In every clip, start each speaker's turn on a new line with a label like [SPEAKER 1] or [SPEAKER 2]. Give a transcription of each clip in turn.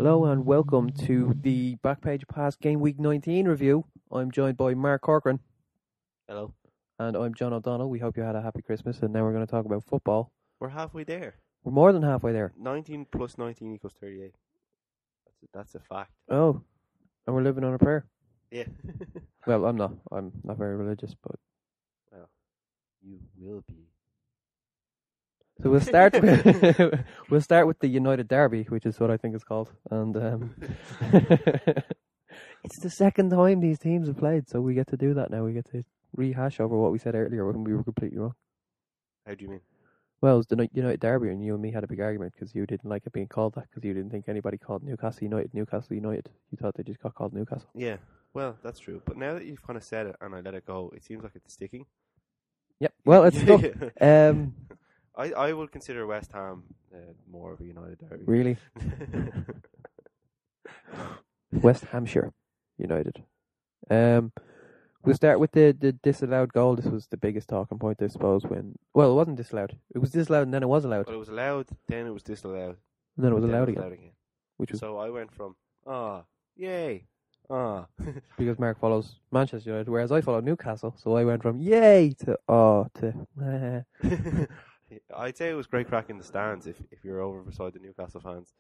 [SPEAKER 1] Hello and welcome to the Back Page Pass Gameweek 19 review. I'm joined by Mark Corcoran.
[SPEAKER 2] Hello.
[SPEAKER 1] And I'm John O'Donnell. We hope you had a happy Christmas, and now we're going to talk about football.
[SPEAKER 2] We're halfway there.
[SPEAKER 1] We're more than halfway there.
[SPEAKER 2] 19 plus 19 equals 38. That's a fact.
[SPEAKER 1] Oh, and we're living on a prayer.
[SPEAKER 2] Yeah.
[SPEAKER 1] Well, I'm not. I'm not very religious, but...
[SPEAKER 2] Well, you will be.
[SPEAKER 1] So we'll start with the United Derby, which is what I think it's called. And it's the second time these teams have played, so we get to do that now. We get to rehash over what we said earlier when we were completely wrong.
[SPEAKER 2] How do you mean?
[SPEAKER 1] Well, it was the United Derby, and you and me had a big argument because you didn't like it being called that because you didn't think anybody called Newcastle United. You thought they just got called Newcastle.
[SPEAKER 2] Yeah, well, that's true. But now that you've kind of said it and I let it go, it seems like it's sticking.
[SPEAKER 1] Yep. Well, it's stuck.
[SPEAKER 2] I would consider West Ham more of a United Derby.
[SPEAKER 1] Really? West Hampshire United. We'll start with the disallowed goal. This was the biggest talking point, I suppose, when... Well, it wasn't disallowed. It was disallowed and then it was allowed.
[SPEAKER 2] Well, it was allowed, then it was disallowed.
[SPEAKER 1] And then it was allowed again. Which was...
[SPEAKER 2] So I went from, yay,
[SPEAKER 1] because Mark follows Manchester United, whereas I follow Newcastle, so I went from yay to to...
[SPEAKER 2] I'd say it was great crack in the stands if you're over beside the Newcastle fans,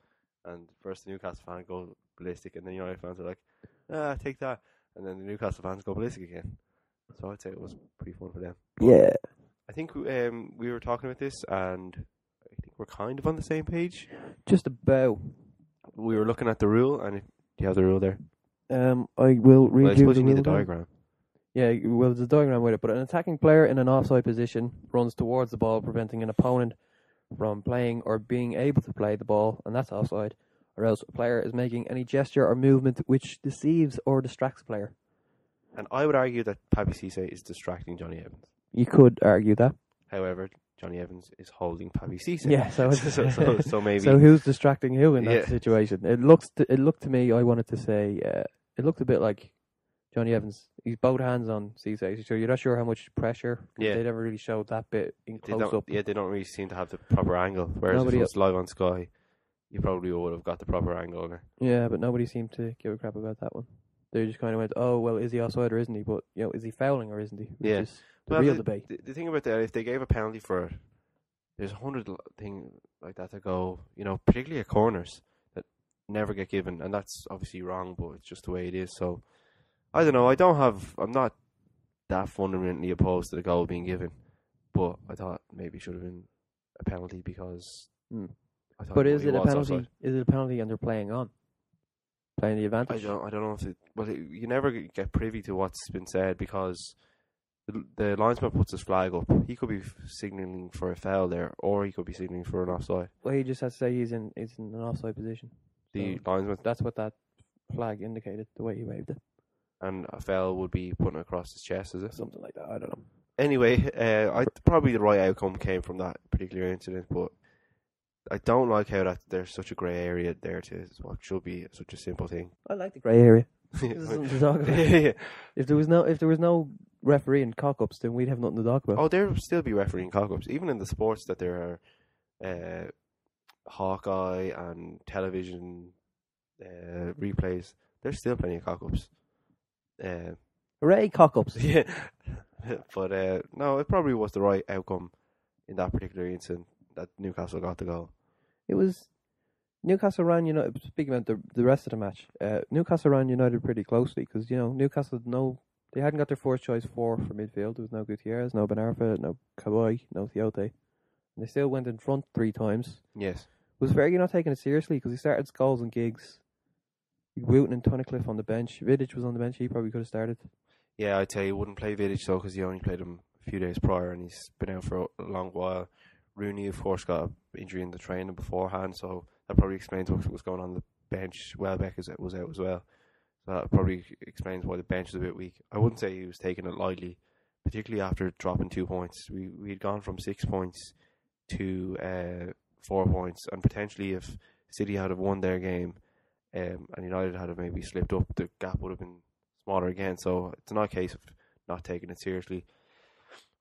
[SPEAKER 2] and first the Newcastle fans go ballistic, and then the United fans are like, take that, and then the Newcastle fans go ballistic again. So I'd say it was pretty fun for them. But
[SPEAKER 1] yeah. I
[SPEAKER 2] think we were talking about this, and I think we're kind of on the same page.
[SPEAKER 1] Just about.
[SPEAKER 2] We were looking at the rule, and do you have the rule there?
[SPEAKER 1] I will read
[SPEAKER 2] I suppose you need the diagram.
[SPEAKER 1] Yeah, well, there's a diagram with it, but an attacking player in an offside position runs towards the ball, preventing an opponent from playing or being able to play the ball, and that's offside, or else a player is making any gesture or movement which deceives or distracts a player. And
[SPEAKER 2] I would argue that Papi Cisse is distracting Jonny Evans.
[SPEAKER 1] You could argue that.
[SPEAKER 2] However, Jonny Evans is holding Papi Cisse.
[SPEAKER 1] Yeah,
[SPEAKER 2] so maybe.
[SPEAKER 1] So who's distracting who in that situation? It looked to me, I wanted to say, it looked a bit like Jonny Evans. He's both hands on Cisse, so you're not sure how much pressure.
[SPEAKER 2] Yeah.
[SPEAKER 1] They never really showed that bit in close up.
[SPEAKER 2] Yeah, they don't really seem to have the proper angle. Whereas if it was live on Sky, you probably would have got the proper angle there. Yeah,
[SPEAKER 1] but nobody seemed to give a crap about that one. They just kind of went, oh, well, is he offside or isn't he? But, is he fouling or isn't he? Which is the real debate.
[SPEAKER 2] The thing about that, if they gave a penalty for it, there's 100 things like that go, particularly at corners, that never get given. And that's obviously wrong, but it's just the way it is. So, I don't know. I'm not that fundamentally opposed to the goal being given. But I thought maybe it should have been a penalty because...
[SPEAKER 1] But is it a penalty? Outside. Is it a penalty and they're playing the advantage?
[SPEAKER 2] I don't know if you never get privy to what's been said because the linesman puts his flag up. He could be signalling for a foul there, or he could be signalling for an offside.
[SPEAKER 1] Well, he just has to say he's in an offside position.
[SPEAKER 2] The linesman.
[SPEAKER 1] That's what that flag indicated. The way he waved it.
[SPEAKER 2] And a foul would be putting across his chest, is it?
[SPEAKER 1] Something like that. I don't know.
[SPEAKER 2] Anyway, probably the right outcome came from that particular incident, but I don't like how that there's such a grey area there to what should be such a simple thing.
[SPEAKER 1] I like the grey area. There's something to talk about.
[SPEAKER 2] Yeah.
[SPEAKER 1] If there was no referee in cock-ups, then we'd have nothing to talk about.
[SPEAKER 2] Oh, there will still be refereeing cock-ups, even in the sports that there are Hawkeye and television replays. There's still plenty of cock-ups.
[SPEAKER 1] Hooray, cock-ups!
[SPEAKER 2] Yeah, but no, it probably was the right outcome in that particular incident. That Newcastle got the goal. It was
[SPEAKER 1] Newcastle ran United. Speaking about the rest of the match, Newcastle ran United pretty closely because Newcastle they hadn't got their first choice for midfield. There was no Gutierrez, no Ben Arfa, no Kabay, no Thiote, and they still went in front 3 times.
[SPEAKER 2] Yes,
[SPEAKER 1] was Fergie not taking it seriously because he started Scholes and Giggs, Wooten and Tunnicliffe on the bench. Vidic was on the bench. He probably could have started.
[SPEAKER 2] Yeah, I'd say he wouldn't play Vidic though because he only played him a few days prior and he's been out for a long while. Rooney, of course, got an injury in the training beforehand, so that probably explains what was going on the bench. Welbeck was out as well. So that probably explains why the bench is a bit weak. I wouldn't say he was taking it lightly, particularly after dropping 2 points. We had gone from 6 points to 4 points, and potentially if City had have won their game and United had have maybe slipped up, the gap would have been smaller again. So it's not a case of not taking it seriously.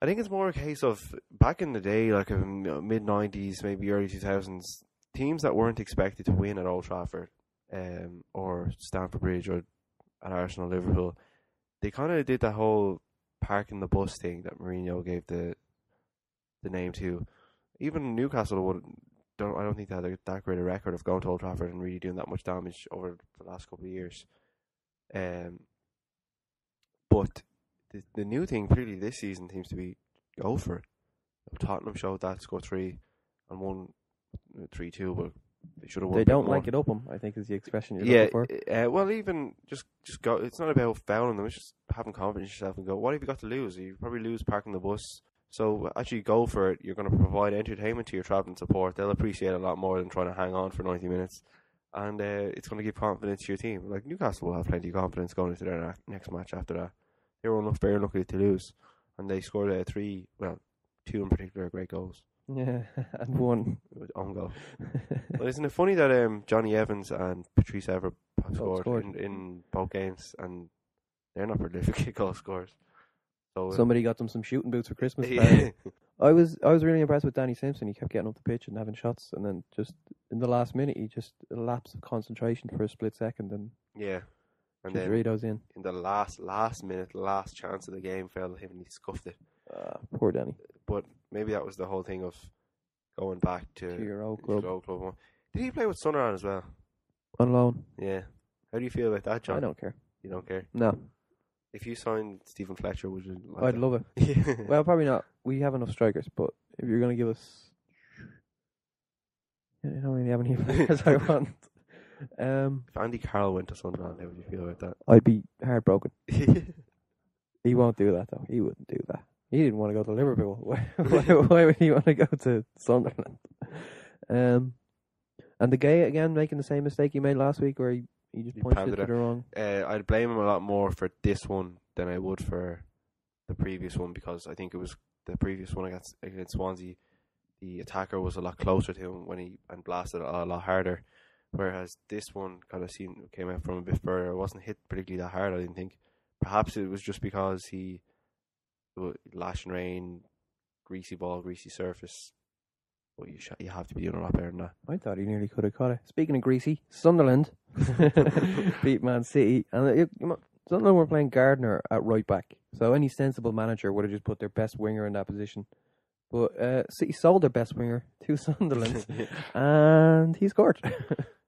[SPEAKER 2] I think it's more a case of back in the day, like mid-90s, maybe early 2000s, teams that weren't expected to win at Old Trafford or Stamford Bridge or at Arsenal, Liverpool, they kind of did that whole parking the bus thing that Mourinho gave the name to. Even Newcastle I don't think they had that great a record of going to Old Trafford and really doing that much damage over the last couple of years. But the new thing clearly this season seems to be go for it. Tottenham showed that, scored 3 and won 3-2, but they should have won.
[SPEAKER 1] They don't like it up them, I think is the expression you're looking for.
[SPEAKER 2] Well, even just go. It's not about fouling them. It's just having confidence in yourself and go. What have you got to lose? You probably lose parking the bus. So actually go for it. You're going to provide entertainment to your travelling support. They'll appreciate it a lot more than trying to hang on for 90 minutes. And it's going to give confidence to your team. Like Newcastle will have plenty of confidence going into their next match after that. They were very unlucky to lose. And they scored 2 in particular great goals.
[SPEAKER 1] Yeah, and 1
[SPEAKER 2] own goal. Well, isn't it funny that Jonny Evans and Patrice Evra have scored in both games, and they're not prolific goal scorers. So
[SPEAKER 1] somebody got them some shooting boots for Christmas.
[SPEAKER 2] Yeah.
[SPEAKER 1] I was really impressed with Danny Simpson. He kept getting up the pitch and having shots, and then just in the last minute, he just a lapse of concentration for a split second, and
[SPEAKER 2] and then
[SPEAKER 1] Doritos in
[SPEAKER 2] the last minute, last chance of the game fell to him, and he scuffed it.
[SPEAKER 1] Poor Danny.
[SPEAKER 2] But maybe that was the whole thing of going back to
[SPEAKER 1] your old club.
[SPEAKER 2] Did he play with Sunderland as well?
[SPEAKER 1] On loan.
[SPEAKER 2] Yeah. How do you feel about that, John?
[SPEAKER 1] I don't care.
[SPEAKER 2] You don't care?
[SPEAKER 1] No.
[SPEAKER 2] If you signed Stephen Fletcher, would you like
[SPEAKER 1] I'd love it. Well, probably not. We have enough strikers, but if you're going to give us... I don't really have any players I want.
[SPEAKER 2] If Andy Carroll went to Sunderland, how would you feel about that?
[SPEAKER 1] I'd be heartbroken. He won't do that, though. He wouldn't do that. He didn't want to go to Liverpool. Why would he want to go to Sunderland? And De Gea, again, making the same mistake he made last week where he just punched it to the wrong.
[SPEAKER 2] I'd blame him a lot more for this one than I would for the previous one, because I think it was the previous one against Swansea. The attacker was a lot closer to him and blasted it a lot harder, whereas this one kind of came out from a bit further. It wasn't hit particularly that hard, I didn't think. Perhaps it was just because lash and rain, greasy ball, greasy surface. But you have to be doing a lot better than that.
[SPEAKER 1] I thought he nearly could have caught it. Speaking of greasy, Sunderland beat Man City, and Sunderland were playing Gardner at right back. So any sensible manager would have just put their best winger in that position. But City sold their best winger to Sunderland, and he scored.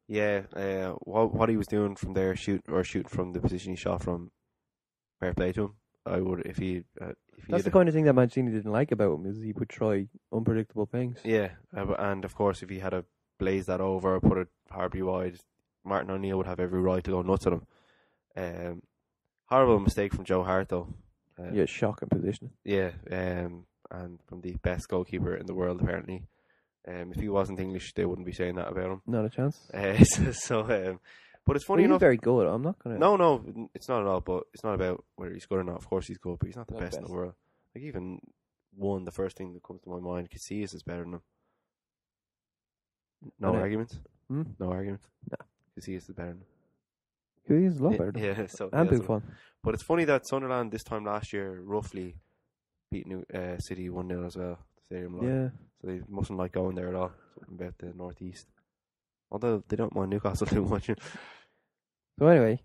[SPEAKER 2] What he was doing from there, shooting from the position he shot from, fair play to him. I would if he.
[SPEAKER 1] That's the kind of thing that Mancini didn't like about him, is he would try unpredictable things.
[SPEAKER 2] Yeah, and of course, if he had to blaze that over, put it horribly wide, Martin O'Neill would have every right to go nuts at him. Horrible mistake from Joe Hart, though.
[SPEAKER 1] Shocking position.
[SPEAKER 2] Yeah, and from the best goalkeeper in the world, apparently. If he wasn't English, they wouldn't be saying that about him.
[SPEAKER 1] Not a chance.
[SPEAKER 2] But it's funny enough.
[SPEAKER 1] He's very good. I'm not gonna.
[SPEAKER 2] No, it's not at all. But it's not about whether he's good or not. Of course, he's good, but he's not the best in the world. Like even the first thing that comes to my mind, Casillas is better than him. No arguments. No arguments.
[SPEAKER 1] No,
[SPEAKER 2] Casillas is better than him.
[SPEAKER 1] Casillas is a lot better.
[SPEAKER 2] Yeah, so
[SPEAKER 1] and Buffon.
[SPEAKER 2] But it's funny that Sunderland this time last year roughly beat City 1-0 as well. Stadium line. Yeah. So they mustn't like going there at all. Something about the northeast. Although they don't mind Newcastle too much.
[SPEAKER 1] So anyway,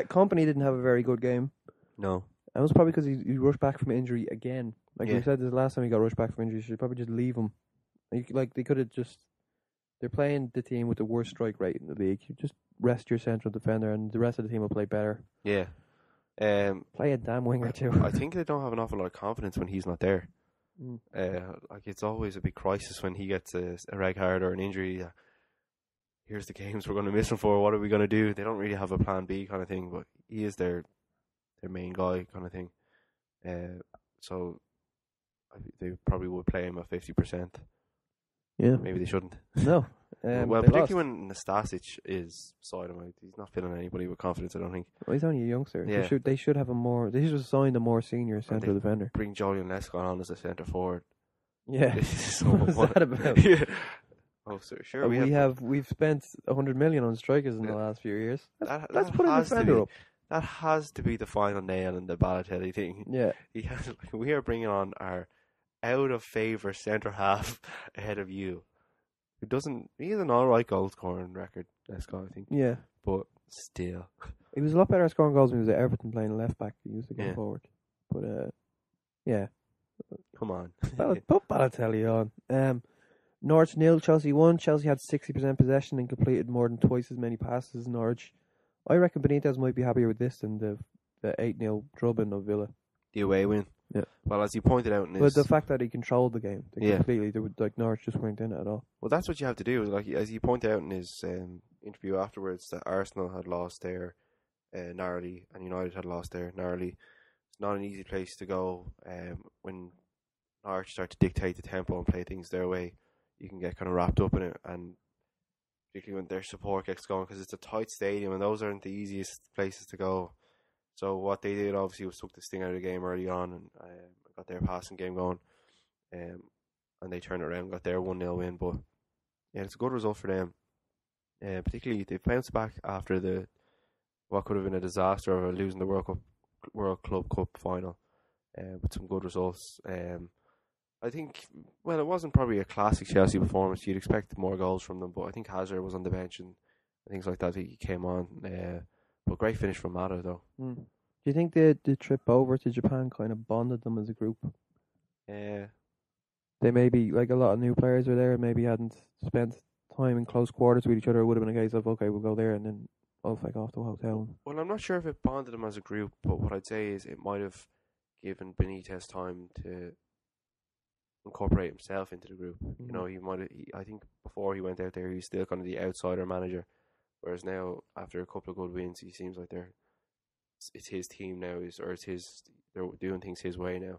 [SPEAKER 1] Company didn't have a very good game.
[SPEAKER 2] No.
[SPEAKER 1] And it was probably because he rushed back from injury again. Like we said, this last time he got rushed back from injury, you should probably just leave him. Like they could have just. They're playing the team with the worst strike rate in the league. You just rest your central defender, and the rest of the team will play better.
[SPEAKER 2] Yeah.
[SPEAKER 1] Play a damn winger too.
[SPEAKER 2] I think they don't have an awful lot of confidence when he's not there. It's always a big crisis when he gets a red card or an injury. Here's the games we're going to miss him for. What are we going to do? They don't really have a plan B kind of thing, but he is their main guy kind of thing. So they probably would play him at 50%.
[SPEAKER 1] Yeah,
[SPEAKER 2] maybe they shouldn't.
[SPEAKER 1] No.
[SPEAKER 2] Well, particularly when Nastasic is side him, he's not filling anybody with confidence, I don't think.
[SPEAKER 1] Well, he's only a youngster.
[SPEAKER 2] Yeah.
[SPEAKER 1] They should have They should have signed a more senior central defender.
[SPEAKER 2] Bring Julian Lescott on as a centre forward.
[SPEAKER 1] Yeah. What's that about?
[SPEAKER 2] Yeah. Oh, sure.
[SPEAKER 1] We've spent 100 million on strikers in the last few years. Let's put a defender up.
[SPEAKER 2] That has to be the final nail in the Balotelli thing.
[SPEAKER 1] Yeah.
[SPEAKER 2] We are bringing on our out of favour centre half ahead of you. He has an alright goal scoring record. Lescott, I think.
[SPEAKER 1] Yeah.
[SPEAKER 2] But still.
[SPEAKER 1] He was a lot better at scoring goals when he was at Everton playing left back. He used to go
[SPEAKER 2] Yeah.
[SPEAKER 1] forward. But, yeah.
[SPEAKER 2] Come on.
[SPEAKER 1] Put Balotelli on. Norwich 0, Chelsea 1. Chelsea had 60% possession and completed more than twice as many passes as Norwich. I reckon Benitez might be happier with this than the 8-0 drubbing of Villa.
[SPEAKER 2] The away win.
[SPEAKER 1] Yeah.
[SPEAKER 2] Well, as you pointed out in this...
[SPEAKER 1] But the fact that he controlled the game completely, Norwich just weren't in it at all.
[SPEAKER 2] Well, that's what you have to do. Like, as he pointed out in his interview afterwards, that Arsenal had lost their narrowly and United had lost their narrowly. It's not an easy place to go when Norwich start to dictate the tempo and play things their way. You can get kind of wrapped up in it, and particularly when their support gets going, because it's a tight stadium and those aren't the easiest places to go. So what they did obviously was took the sting out of the game early on and got their passing game going, and they turned it around and got their 1-0 win. But yeah, it's a good result for them. Particularly they bounced back after what could have been a disaster of losing the World Club Cup final with some good results. I think, well, it wasn't probably a classic Chelsea performance. You'd expect more goals from them, but I think Hazard was on the bench and things like that. He came on. But great finish from Mata, though.
[SPEAKER 1] Do you think the trip over to Japan kind of bonded them as a group? They maybe, like a lot of new players were there and maybe hadn't spent time in close quarters with each other. It would have been a case of, okay, we'll go there and then I'll fake off to a hotel.
[SPEAKER 2] Well, I'm not sure if it bonded them as a group, but what I'd say is it might have given Benitez time to incorporate himself into the group. You know, I think before he went out there, he was still kind of the outsider manager, whereas now, after a couple of good wins, he seems like it's his team now, they're doing things his way now,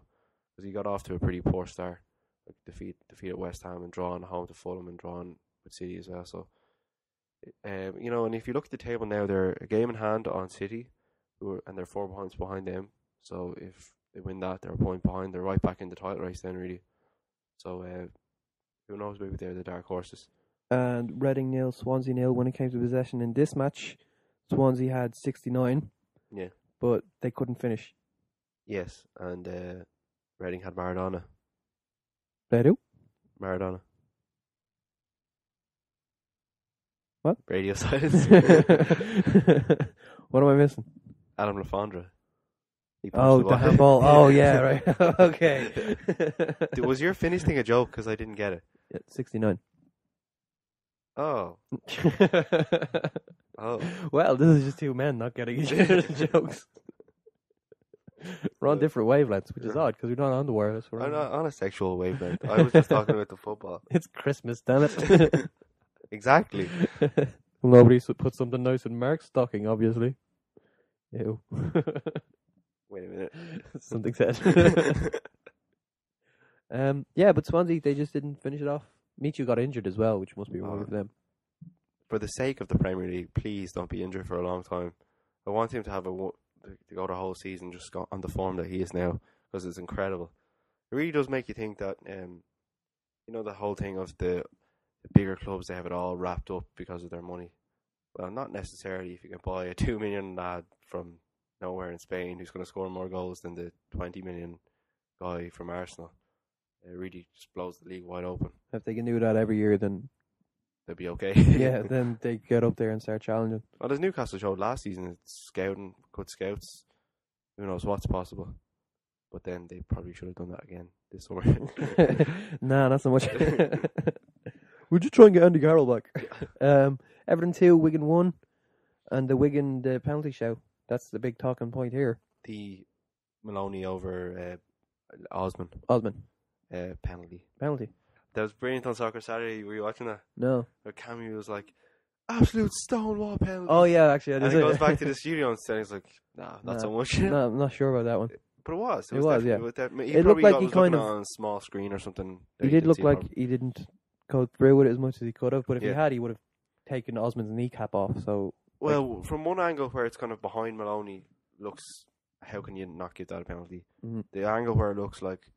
[SPEAKER 2] because he got off to a pretty poor start, like defeat at West Ham and drawing home to Fulham and drawing with City as well. So, you know, and if you look at the table now, they're a game in hand on City, and they're 4 points behind them. So if they win that, they're a point behind. They're right back in the title race then, really. So who knows? Maybe they're the dark horses.
[SPEAKER 1] And Reading 0, Swansea 0. When it came to possession in this match, Swansea had 69.
[SPEAKER 2] Yeah,
[SPEAKER 1] but they couldn't finish.
[SPEAKER 2] Yes, and Reading had Maradona.
[SPEAKER 1] They do?
[SPEAKER 2] Maradona.
[SPEAKER 1] What?
[SPEAKER 2] Radio silence.
[SPEAKER 1] What am I missing?
[SPEAKER 2] Adam Lafondra.
[SPEAKER 1] Oh, the handball. Oh, yeah, right. Okay.
[SPEAKER 2] Was your finish thing a joke? Because I didn't get it.
[SPEAKER 1] Yeah, 69.
[SPEAKER 2] Oh. Oh.
[SPEAKER 1] Well, this is just two men not getting each other's jokes. We're on different wavelengths, which is odd because we're not on the wireless.
[SPEAKER 2] I'm not on a sexual wavelength. I was just talking about the football.
[SPEAKER 1] It's Christmas, damn it.
[SPEAKER 2] Exactly.
[SPEAKER 1] Nobody put something nice in Mark's stocking, obviously. Ew.
[SPEAKER 2] Wait a minute.
[SPEAKER 1] Something said. Yeah, but Swansea, they just didn't finish it off. Michu got injured as well, which must be wrong for them.
[SPEAKER 2] For the sake of the Premier League, please don't be injured for a long time. I want him to have to go the whole season just on the form that he is now, because it's incredible. It really does make you think that, you know, the whole thing of the bigger clubs, they have it all wrapped up because of their money. Well, not necessarily. If you can buy a 2 million lad from nowhere in Spain who's going to score more goals than the 20 million guy from Arsenal, it really just blows the league wide open.
[SPEAKER 1] If they can do that every year, then
[SPEAKER 2] they'll be okay.
[SPEAKER 1] Yeah, then they get up there and start challenging.
[SPEAKER 2] Well, as Newcastle showed last season, it's scouting, good scouts. Who knows what's possible? But then they probably should have done that again this summer.
[SPEAKER 1] Nah, not so much. Would you try and get Andy Carroll back? Everton 2, Wigan 1, and the penalty shout. That's the big talking point here.
[SPEAKER 2] The Maloney over Osman. Penalty. That was brilliant on Soccer Saturday. Were you watching that?
[SPEAKER 1] No.
[SPEAKER 2] Where Cammy was like, absolute stonewall penalty.
[SPEAKER 1] Oh, yeah, actually.
[SPEAKER 2] And he goes back to the studio and he's like, not so much.
[SPEAKER 1] No, I'm not sure about that one.
[SPEAKER 2] But it was.
[SPEAKER 1] It was, yeah.
[SPEAKER 2] It looked like he kind of on a small screen or something.
[SPEAKER 1] He did look like he didn't go through with it as much as he could have, but if he had, he would have taken Osman's kneecap off. So,
[SPEAKER 2] well, from one angle where it's kind of behind Maloney, looks, how can you not give that a penalty? Mm-hmm. The angle where it looks like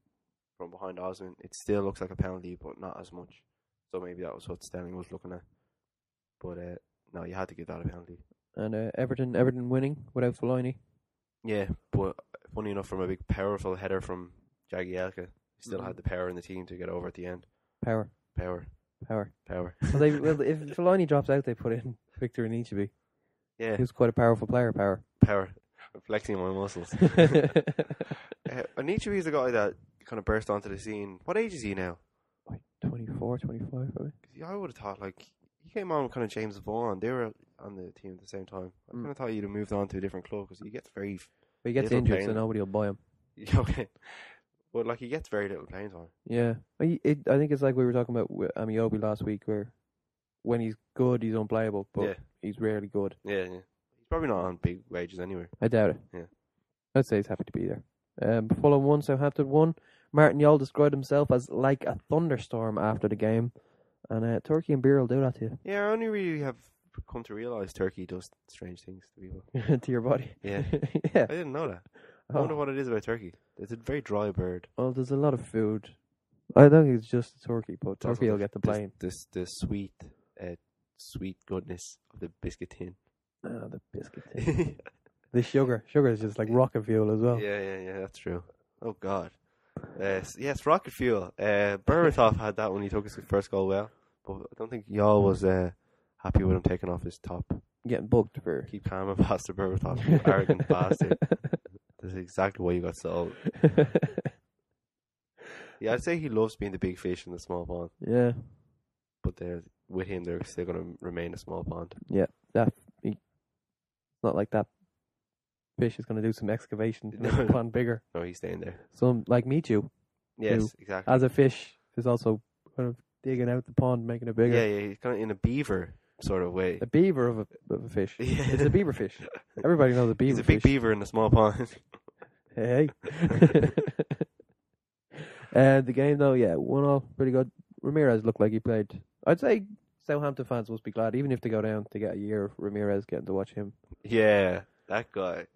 [SPEAKER 2] from behind Osman, it still looks like a penalty, but not as much. So maybe that was what Stelling was looking at. But no, you had to give that a penalty. And
[SPEAKER 1] Everton winning without Fellaini.
[SPEAKER 2] Yeah, but funny enough, from a big powerful header from Jagielka, he still had the power in the team to get over at the end.
[SPEAKER 1] Power.
[SPEAKER 2] Well,
[SPEAKER 1] if Fellaini drops out, they put in Victor Anichebe.
[SPEAKER 2] Yeah,
[SPEAKER 1] He was quite a powerful player.
[SPEAKER 2] power. Flexing my muscles. Anichebe is a guy that kind of burst onto the scene. What age is he now?
[SPEAKER 1] Like 24, 25, probably.
[SPEAKER 2] I would have thought, like, he came on with kind of James Vaughan. They were on the team at the same time. I kind of thought he'd have moved on to a different club because he gets very...
[SPEAKER 1] But he gets
[SPEAKER 2] little
[SPEAKER 1] injured,
[SPEAKER 2] playing.
[SPEAKER 1] so nobody will buy him.
[SPEAKER 2] Okay. But, like, he gets very little playing time.
[SPEAKER 1] Yeah. I think it's like we were talking about with Amiobi last week, where when he's good, he's unplayable, but he's rarely good.
[SPEAKER 2] Yeah. He's probably not on big wages anyway.
[SPEAKER 1] I doubt it.
[SPEAKER 2] Yeah.
[SPEAKER 1] I'd say he's happy to be there. Fulham 1, Southampton 1. Martin Yol described himself as like a thunderstorm after the game. And Turkey and beer will do that to you.
[SPEAKER 2] Yeah, I only really have come to realise Turkey does strange things to people.
[SPEAKER 1] To your body.
[SPEAKER 2] Yeah.
[SPEAKER 1] Yeah.
[SPEAKER 2] I didn't know that. I wonder what it is about turkey. It's a very dry bird.
[SPEAKER 1] Well, there's a lot of food. I don't think it's just turkey, but turkey will get the blame.
[SPEAKER 2] The sweet goodness of the biscuit tin.
[SPEAKER 1] Oh, the biscuit tin. The sugar. Sugar is just like rocket fuel as well.
[SPEAKER 2] Yeah, that's true. Oh, God. Yes, rocket fuel. Berbatov had that when he took his first goal well, but I don't think y'all was happy with him taking off his top.
[SPEAKER 1] Getting booked for...
[SPEAKER 2] Keep calm and Pastor Berbatov, you arrogant bastard. That's exactly why you got sold. Yeah, I'd say he loves being the big fish in the small pond.
[SPEAKER 1] Yeah.
[SPEAKER 2] But with him, they're still going to remain a small pond.
[SPEAKER 1] Yeah, it's not like that fish is going to do some excavation to make the pond bigger.
[SPEAKER 2] No, he's staying there.
[SPEAKER 1] Some like Michu.
[SPEAKER 2] Yes, exactly.
[SPEAKER 1] As a fish, is also kind of digging out the pond, making it bigger.
[SPEAKER 2] Yeah, he's kind of in a beaver sort of way.
[SPEAKER 1] A beaver of a fish.
[SPEAKER 2] Yeah.
[SPEAKER 1] It's a beaver fish. Everybody knows a beaver
[SPEAKER 2] He's a big
[SPEAKER 1] fish.
[SPEAKER 2] beaver in a small pond.
[SPEAKER 1] Hey. The game though, 1-0, pretty good. Ramirez looked like he played. I'd say Southampton fans must be glad, even if they go down to get a year of Ramirez, getting to watch him.
[SPEAKER 2] Yeah, that guy.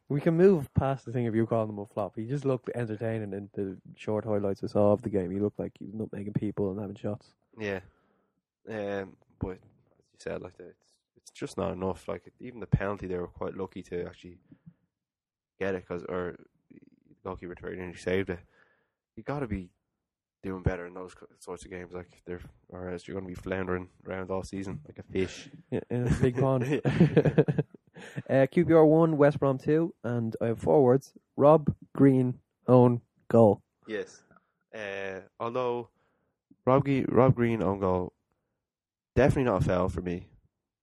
[SPEAKER 1] We can move past the thing of you calling him a flop. He just looked entertaining in the short highlights I saw of the game. He looked like he was nutmegging people and having shots.
[SPEAKER 2] Yeah. But as you said, like it's just not enough. Like even the penalty, they were quite lucky to actually get it or the goalkeeper nearly saved it. You got to be doing better in those sorts of games, or else you're going to be floundering around all season like a fish.
[SPEAKER 1] Yeah, in a big pond. QPR 1, West Brom 2, and I have forwards, Rob Green, own goal.
[SPEAKER 2] Yes. Although Rob Green own goal, definitely not a foul for me.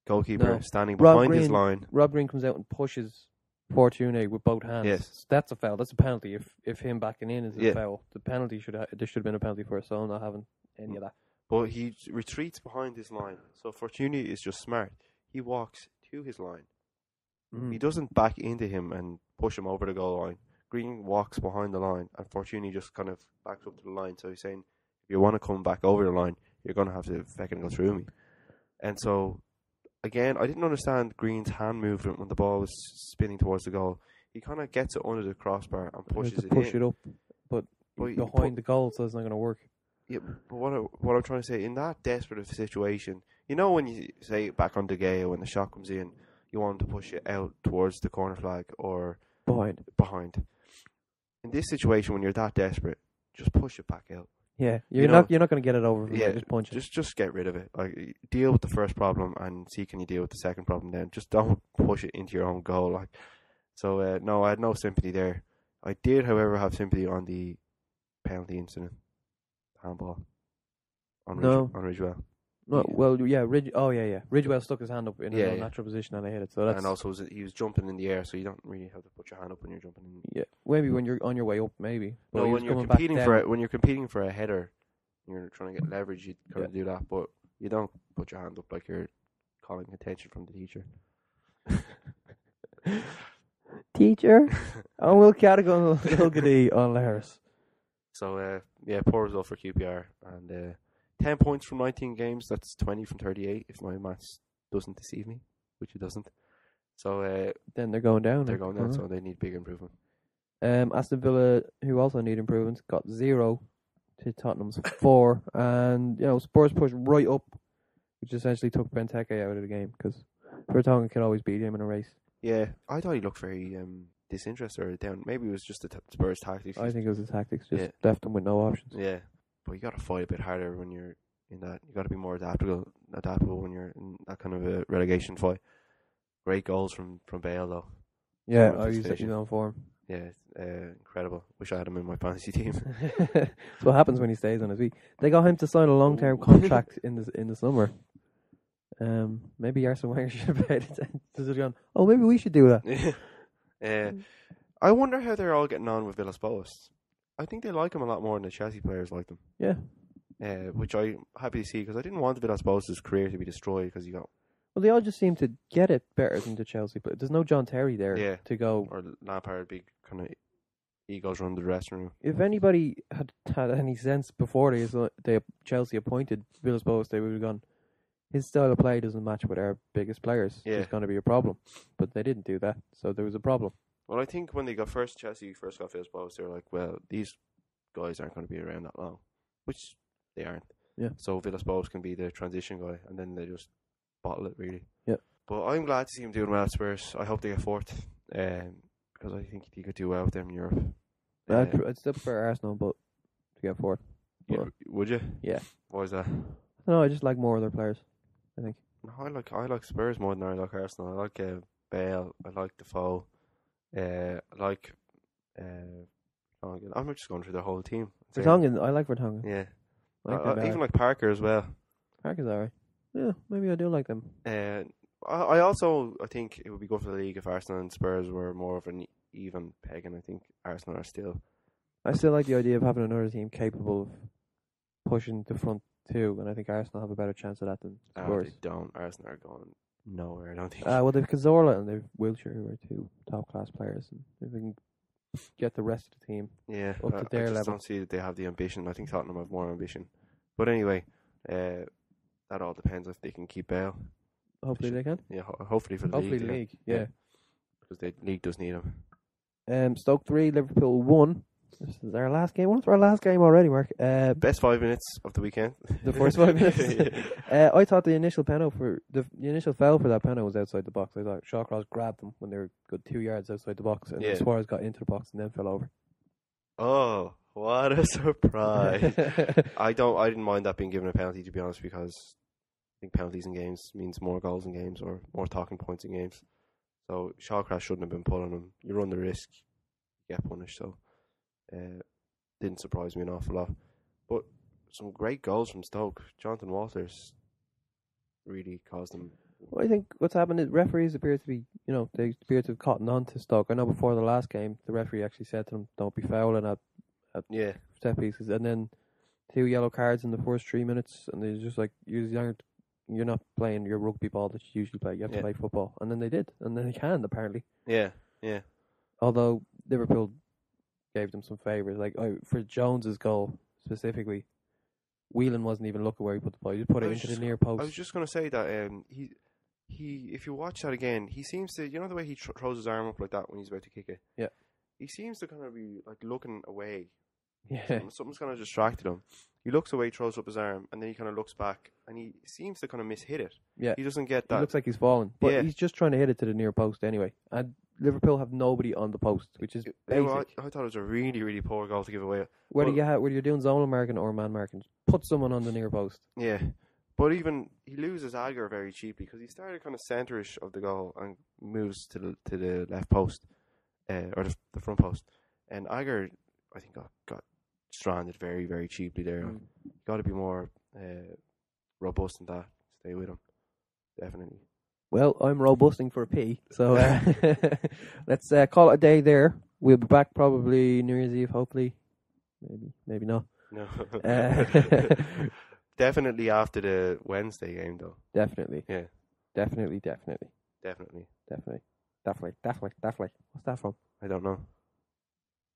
[SPEAKER 2] Goalkeeper standing behind his line.
[SPEAKER 1] Rob Green comes out and pushes Fortune with both hands.
[SPEAKER 2] Yes.
[SPEAKER 1] That's a foul. That's a penalty. If him backing in is a foul, the penalty there should have been a penalty for us, so I'm not having any of that.
[SPEAKER 2] But he retreats behind his line. So Fortune is just smart. He walks to his line. He doesn't back into him and push him over the goal line. Green walks behind the line, and Fortune just kind of backs up to the line. So he's saying, if you want to come back over the line, you're going to have to fucking go through me. And so, again, I didn't understand Green's hand movement when the ball was spinning towards the goal. He kind of gets it under the crossbar and pushes it in.
[SPEAKER 1] Push it up, but behind the goal, so it's not going to work.
[SPEAKER 2] Yeah, but what I'm trying to say, in that desperate situation, you know when you say back on De Gea, when the shot comes in, you want to push it out towards the corner flag or behind. In this situation, when you're that desperate, just push it back out.
[SPEAKER 1] Yeah, you're not going to get it over. Just punch it.
[SPEAKER 2] Just get rid of it. Like deal with the first problem and see can you deal with the second problem. Then just don't push it into your own goal. Like so, no, I had no sympathy there. I did, however, have sympathy on the penalty incident, handball on Ridgewell.
[SPEAKER 1] No, well, yeah, Ridgewell stuck his hand up in a natural position and I hit it. So that's,
[SPEAKER 2] and also he was jumping in the air, so you don't really have to put your hand up when you're jumping in.
[SPEAKER 1] Yeah, maybe when you're on your way up, maybe.
[SPEAKER 2] No, when you're competing for a header, you're trying to get leverage. You kind of do that, but you don't put your hand up like you're calling attention from the teacher.
[SPEAKER 1] Teacher, we'll categorize on Laris.
[SPEAKER 2] So poor result for QPR and. 10 points from 19 games, that's 20 from 38, if my maths doesn't deceive me, which it doesn't. So
[SPEAKER 1] then they're going down.
[SPEAKER 2] So they need big improvement.
[SPEAKER 1] Aston Villa, who also need improvement, got 0 to Tottenham's 4. And, Spurs pushed right up, which essentially took Benteke out of the game, because Vertonghen could always beat him in a race.
[SPEAKER 2] Yeah, I thought he looked very disinterested or down. Maybe it was just the Spurs tactics.
[SPEAKER 1] I think it was the tactics, just left them with no options.
[SPEAKER 2] Yeah. But you got to fight a bit harder when you're in that you got to be more adaptable when you're in that kind of a relegation fight. Great goals from Bale though.
[SPEAKER 1] Yeah,
[SPEAKER 2] Some
[SPEAKER 1] he's
[SPEAKER 2] anticipation.
[SPEAKER 1] on form.
[SPEAKER 2] Yeah, incredible. Wish I had him in my fantasy team.
[SPEAKER 1] That's what happens when he stays on his feet. They got him to sign a long-term contract in the summer. Maybe Arsene Wenger should have paid it. Oh, maybe we should do that.
[SPEAKER 2] I wonder how they're all getting on with Villas-Boas. I think they like him a lot more than the Chelsea players like them.
[SPEAKER 1] Yeah.
[SPEAKER 2] Which I'm happy to see because I didn't want Villas-Boas' career to be destroyed because he got.
[SPEAKER 1] Well, they all just seem to get it better than the Chelsea. But there's no John Terry there to go.
[SPEAKER 2] Or Lampard, big kind of egos run the dressing room.
[SPEAKER 1] If anybody had any sense before they Chelsea appointed Villas-Boas, they would have gone, his style of play doesn't match with our biggest players.
[SPEAKER 2] Yeah.
[SPEAKER 1] There's going to be a problem. But they didn't do that, so there was a problem.
[SPEAKER 2] Well, I think when Chelsea first got Villas-Boas, they were like, well, these guys aren't going to be around that long. Which they aren't.
[SPEAKER 1] Yeah.
[SPEAKER 2] So Villas-Boas can be the transition guy, and then they just bottle it, really.
[SPEAKER 1] Yeah.
[SPEAKER 2] But I'm glad to see him doing well at Spurs. I hope they get fourth, because I think he could do well with them in Europe.
[SPEAKER 1] I'd still prefer Arsenal, but to get fourth.
[SPEAKER 2] Would you?
[SPEAKER 1] Yeah.
[SPEAKER 2] Why is that?
[SPEAKER 1] No, I just like more of their players, I think.
[SPEAKER 2] No, I like Spurs more than I like Arsenal. I like Bale. I like Defoe. I like. I'm just going through the whole team.
[SPEAKER 1] Vertonghen, I like Vertonghen.
[SPEAKER 2] Yeah.
[SPEAKER 1] I
[SPEAKER 2] even like Parker as well.
[SPEAKER 1] Parker's alright. Yeah, maybe I do like them.
[SPEAKER 2] I also think it would be good for the league if Arsenal and Spurs were more of an even peg, and I think Arsenal are still.
[SPEAKER 1] I still like the idea of having another team capable of pushing the front two, and I think Arsenal have a better chance of that than Spurs.
[SPEAKER 2] They don't. Arsenal are going nowhere, I don't think.
[SPEAKER 1] Well, they've Cazorla and they've Wilshere, who are two top-class players, and if we can get the rest of the team up to their
[SPEAKER 2] I just
[SPEAKER 1] level.
[SPEAKER 2] don't see that they have the ambition. I think Tottenham have more ambition. But anyway, that all depends if they can keep Bale.
[SPEAKER 1] Hopefully they can.
[SPEAKER 2] Yeah, hopefully for the league.
[SPEAKER 1] Hopefully the league, yeah.
[SPEAKER 2] Because the league does need him.
[SPEAKER 1] Stoke 3, Liverpool 1. This is our last game. What's our last game already, Mark?
[SPEAKER 2] Best 5 minutes of the weekend.
[SPEAKER 1] The first 5 minutes. I thought the initial penalty for the initial foul for that penalty was outside the box. I thought Shawcross grabbed them when they were good 2 yards outside the box, and Suarez got into the box and then fell over.
[SPEAKER 2] Oh, what a surprise! I didn't mind that being given a penalty, to be honest, because I think penalties in games means more goals in games or more talking points in games. So Shawcross shouldn't have been pulling him. You run the risk, you get punished. So didn't surprise me an awful lot. But some great goals from Stoke. Jonathan Walters really caused them.
[SPEAKER 1] Well, I think what's happened is referees appear to be, they appear to have cottoned on to Stoke. I know before the last game, the referee actually said to them, don't be fouling at set pieces. And then 2 yellow cards in the first 3 minutes, and they're just like, you're not playing your rugby ball that you usually play. You have to play football. And then they did. And then they can, apparently.
[SPEAKER 2] Yeah.
[SPEAKER 1] Although Liverpool gave them some favours. Like, for Jones's goal, specifically, Whelan wasn't even looking where he put the ball. He just put it into the near post.
[SPEAKER 2] I was just going to say that he, if you watch that again, he seems to, the way he throws his arm up like that when he's about to kick it?
[SPEAKER 1] Yeah.
[SPEAKER 2] He seems to kind of be like looking away.
[SPEAKER 1] Yeah.
[SPEAKER 2] Something's kind of distracted him. He looks away, throws up his arm, and then he kind of looks back, and he seems to kind of mishit it.
[SPEAKER 1] Yeah.
[SPEAKER 2] He doesn't get that.
[SPEAKER 1] He looks like he's fallen. But he's just trying to hit it to the near post anyway. And Liverpool have nobody on the post, which is basic.
[SPEAKER 2] Well, I thought it was a really, really poor goal to give away.
[SPEAKER 1] Whether you're doing zonal marking or man marking, put someone on the near post.
[SPEAKER 2] Yeah. But even he loses Agar very cheaply because he started kind of centerish of the goal and moves to the left post, or the front post. And Agar, I think, got stranded very, very cheaply there. Got to be more robust than that. Stay with him, definitely.
[SPEAKER 1] Well, I'm robusting for a P, so let's call it a day there. We'll be back probably New Year's Eve, hopefully. Maybe not.
[SPEAKER 2] No. Definitely after the Wednesday game, though.
[SPEAKER 1] Definitely.
[SPEAKER 2] Yeah.
[SPEAKER 1] Definitely. What's that from?
[SPEAKER 2] I don't know.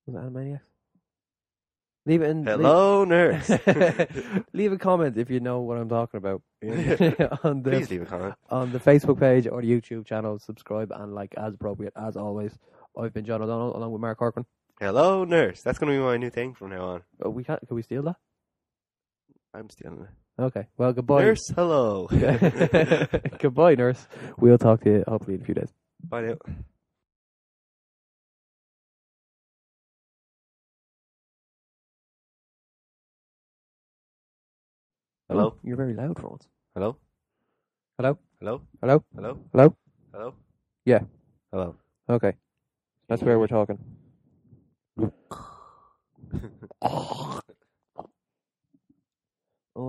[SPEAKER 1] Was it Animaniacs? Leave it in.
[SPEAKER 2] Hello, nurse.
[SPEAKER 1] Leave a comment if you know what I'm talking about.
[SPEAKER 2] Please leave a comment.
[SPEAKER 1] On the Facebook page or the YouTube channel. Subscribe and like as appropriate, as always. I've been John O'Donnell along with Mark Corcoran.
[SPEAKER 2] Hello, nurse. That's going to be my new thing from now on.
[SPEAKER 1] Oh, can we steal that?
[SPEAKER 2] I'm stealing it.
[SPEAKER 1] Okay. Well, goodbye.
[SPEAKER 2] Nurse, hello.
[SPEAKER 1] Goodbye, nurse. We'll talk to you hopefully in a few days.
[SPEAKER 2] Bye now. Hello?
[SPEAKER 1] Oh, you're very loud for once.
[SPEAKER 2] Hello?
[SPEAKER 1] Hello?
[SPEAKER 2] Hello?
[SPEAKER 1] Hello?
[SPEAKER 2] Hello?
[SPEAKER 1] Hello?
[SPEAKER 2] Hello?
[SPEAKER 1] Yeah.
[SPEAKER 2] Hello?
[SPEAKER 1] Okay. That's where we're talking. Oh,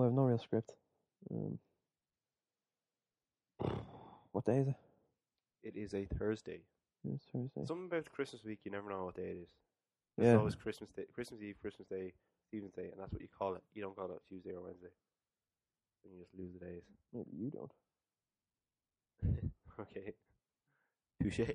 [SPEAKER 1] I have no real script. What day is it?
[SPEAKER 2] It is a Thursday.
[SPEAKER 1] It's Thursday.
[SPEAKER 2] Something about Christmas week, you never know what day it is.
[SPEAKER 1] Yeah.
[SPEAKER 2] It's always Christmas Day, Christmas Eve, Christmas Day, Stephen's Day, and that's what you call it. You don't call it Tuesday or Wednesday. Then you just lose the days.
[SPEAKER 1] Maybe you don't.
[SPEAKER 2] Okay. Touche.